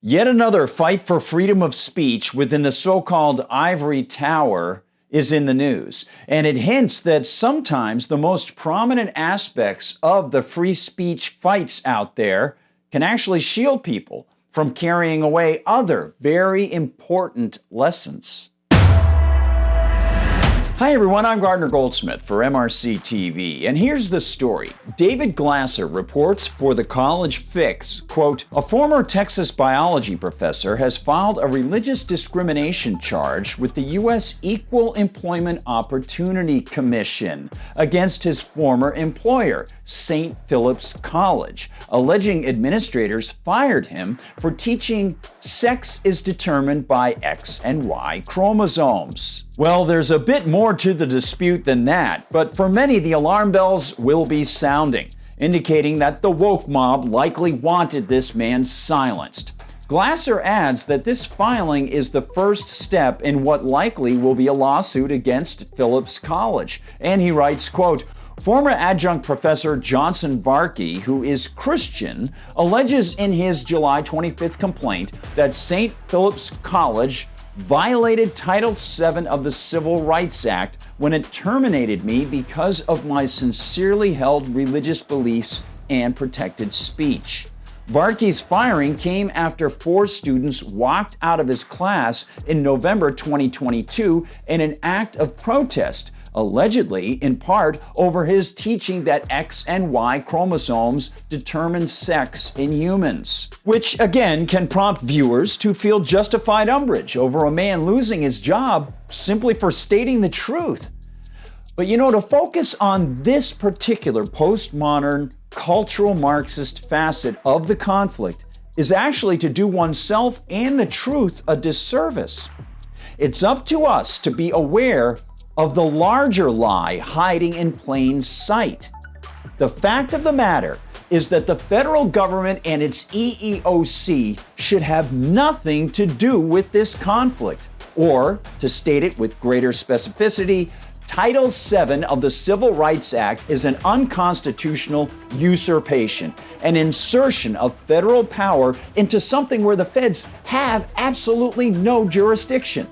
Yet another fight for freedom of speech within the so-called Ivory Tower is in the news, and it hints that sometimes the most prominent aspects of the free speech fights out there can actually shield people from carrying away other very important lessons. Hi everyone, I'm Gardner Goldsmith for MRC-TV, and here's the story. David Glasser reports for the College Fix, quote, a former Texas biology professor has filed a religious discrimination charge with the U.S. Equal Employment Opportunity Commission against his former employer, St. Philip's College, alleging administrators fired him for teaching sex is determined by X and Y chromosomes. Well, there's a bit more to the dispute than that, but for many the alarm bells will be sounding, indicating that the woke mob likely wanted this man silenced. Glasser adds that this filing is the first step in what likely will be a lawsuit against Phillips College, and he writes, quote, former adjunct professor Johnson Varkey, who is Christian, alleges in his July 25th complaint that St. Philip's College violated Title VII of the Civil Rights Act when it terminated me because of my sincerely held religious beliefs and protected speech. Varkey's firing came after 4 students walked out of his class in November 2022 in an act of protest, allegedly in part over his teaching that X and Y chromosomes determine sex in humans, which again can prompt viewers to feel justified umbrage over a man losing his job simply for stating the truth. But to focus on this particular postmodern cultural Marxist facet of the conflict is actually to do oneself and the truth a disservice. It's up to us to be aware of the larger lie hiding in plain sight. The fact of the matter is that the federal government and its EEOC should have nothing to do with this conflict. Or, to state it with greater specificity, Title VII of the Civil Rights Act is an unconstitutional usurpation, an insertion of federal power into something where the feds have absolutely no jurisdiction.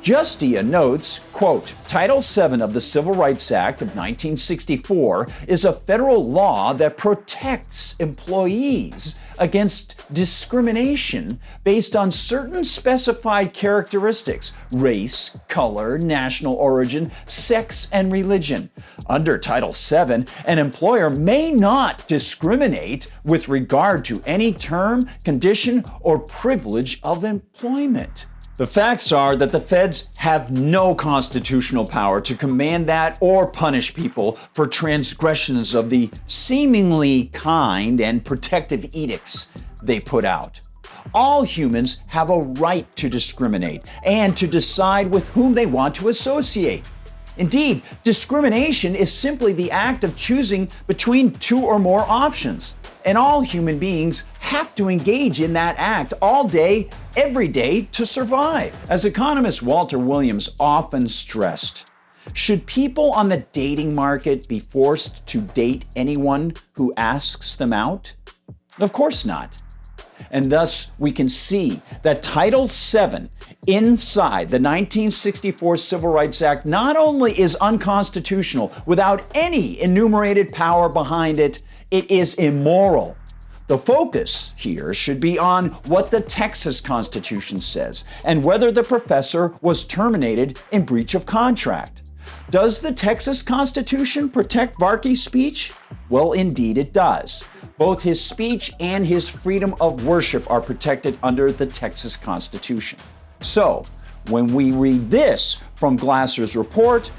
Justia notes, quote, Title VII of the Civil Rights Act of 1964 is a federal law that protects employees against discrimination based on certain specified characteristics: race, color, national origin, sex, and religion. Under Title VII, an employer may not discriminate with regard to any term, condition, or privilege of employment. The facts are that the feds have no constitutional power to command that or punish people for transgressions of the seemingly kind and protective edicts they put out. All humans have a right to discriminate and to decide with whom they want to associate. Indeed, discrimination is simply the act of choosing between 2 or more options. And all human beings have to engage in that act all day, every day to survive. As economist Walter Williams often stressed, should people on the dating market be forced to date anyone who asks them out? Of course not. And thus we can see that Title VII inside the 1964 Civil Rights Act not only is unconstitutional without any enumerated power behind it, it is immoral. The focus here should be on what the Texas Constitution says and whether the professor was terminated in breach of contract. Does the Texas Constitution protect Varkey's speech? Well, indeed it does. Both his speech and his freedom of worship are protected under the Texas Constitution. So, when we read this from Glasser's report,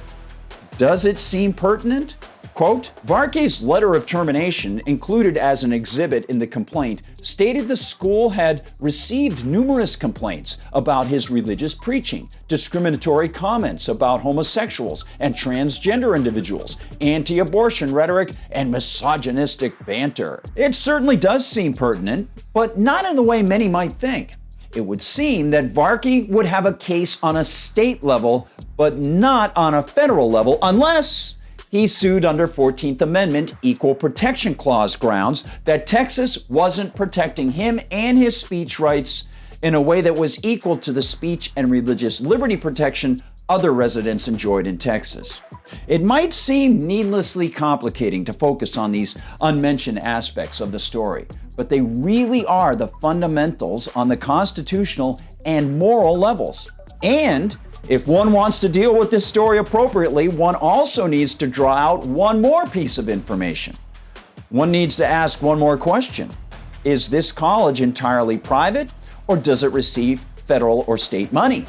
does it seem pertinent? Quote, Varkey's letter of termination, included as an exhibit in the complaint, stated the school had received numerous complaints about his religious preaching, discriminatory comments about homosexuals and transgender individuals, anti-abortion rhetoric, and misogynistic banter. It certainly does seem pertinent, but not in the way many might think. It would seem that Varkey would have a case on a state level, but not on a federal level, unless He sued under 14th Amendment Equal Protection Clause grounds that Texas wasn't protecting him and his speech rights in a way that was equal to the speech and religious liberty protection other residents enjoyed in Texas. It might seem needlessly complicating to focus on these unmentioned aspects of the story, but they really are the fundamentals on the constitutional and moral levels. And if one wants to deal with this story appropriately, one also needs to draw out one more piece of information. One needs to ask one more question. Is this college entirely private, or does it receive federal or state money?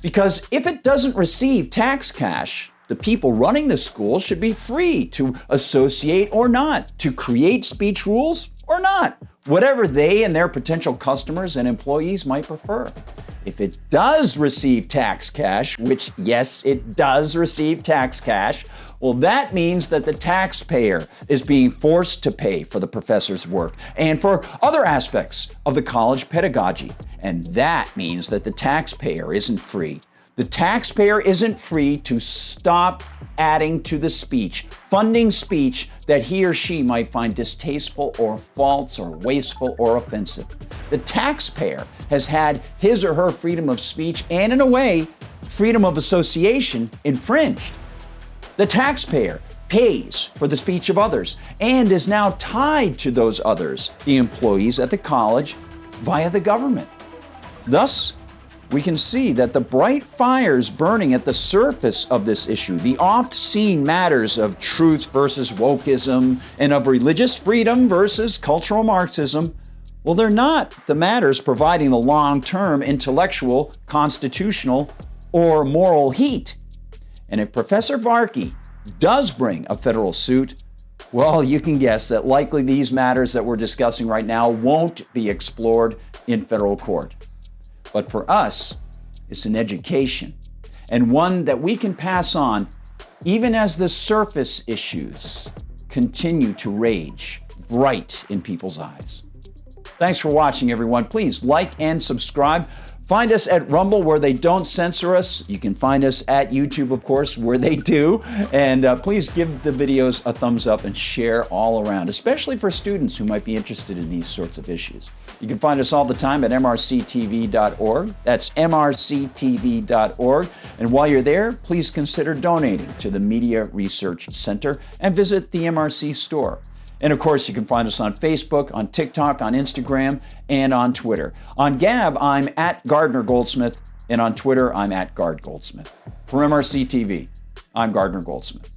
Because if it doesn't receive tax cash, the people running the school should be free to associate or not, to create speech rules or not, whatever they and their potential customers and employees might prefer. If it does receive tax cash, which yes, it does receive tax cash, well, that means that the taxpayer is being forced to pay for the professor's work and for other aspects of the college pedagogy. And that means that the taxpayer isn't free. The taxpayer isn't free to stop adding to the speech, funding speech that he or she might find distasteful or false or wasteful or offensive. The taxpayer has had his or her freedom of speech and, in a way, freedom of association infringed. The taxpayer pays for the speech of others and is now tied to those others, the employees at the college, via the government. Thus, we can see that the bright fires burning at the surface of this issue, the oft-seen matters of truth versus wokeism and of religious freedom versus cultural Marxism, well, they're not the matters providing the long-term intellectual, constitutional, or moral heat. And if Professor Varkey does bring a federal suit, well, you can guess that likely these matters that we're discussing right now won't be explored in federal court. But for us, it's an education, and one that we can pass on even as the surface issues continue to rage bright in people's eyes. Thanks for watching, everyone. Please like and subscribe. Find us at Rumble, where they don't censor us. You can find us at YouTube, of course, where they do. And please give the videos a thumbs up and share all around, especially for students who might be interested in these sorts of issues. You can find us all the time at MRCTV.org. That's MRCTV.org. And while you're there, please consider donating to the Media Research Center and visit the MRC Store. And of course, you can find us on Facebook, on TikTok, on Instagram, and on Twitter. On Gab, I'm at Gardner Goldsmith, and on Twitter, I'm at Gard Goldsmith. For MRC TV, I'm Gardner Goldsmith.